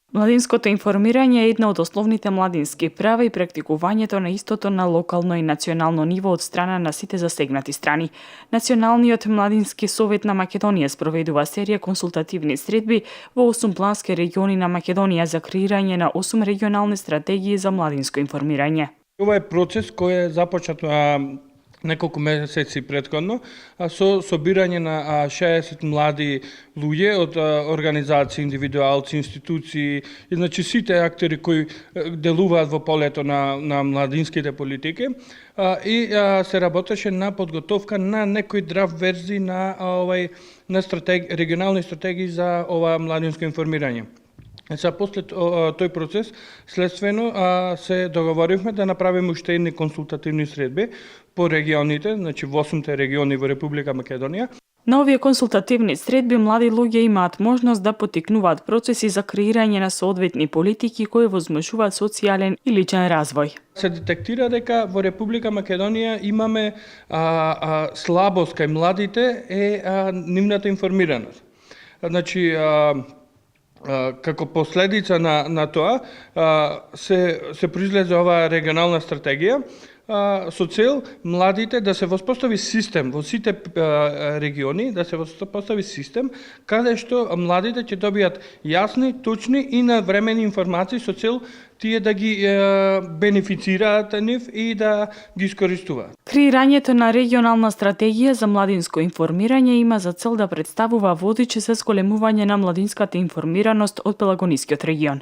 Младинското информирање е една од основните младински права и практикувањето на истото на локално и национално ниво од страна на сите засегнати страни. Националниот младински совет на Македонија спроведува серија консултативни средби во 8 плански региони на Македонија за креирање на 8 регионални стратегии за младинско информирање. Ова е процес кој е започнат неколку месеци претходно со собирање на 60 млади луѓе од организации, индивидуалци, институции, и значи сите актери кои делуваат во полето на младинските политики и се работеше на подготовка на некои драфт верзии на регионални стратегии за ова младинско информирање. Сега, после тој процес, следствено се договоривме да направиме уште едни консултативни средби по регионите, значи во 8 региони во Република Македонија. На овие консултативни средби млади луѓе имаат можност да поттикнуваат процеси за креирање на соодветни политики кои возможуваат социјален и личен развој. Се детектира дека во Република Македонија имаме слабост кај младите е нивната информираност. Значи, како последица на тоа се произлезе оваа регионална стратегија со цел младите да се воспостави систем во сите региони, да се воспостави систем каде што младите ќе добијат јасни, точни и навремени информации со цел тие да ги бенефицираат нив и да ги искористуваат. Креирањето на регионална стратегија за младинско информирање има за цел да представува водич за зголемување на младинската информираност од Пелагонискиот регион.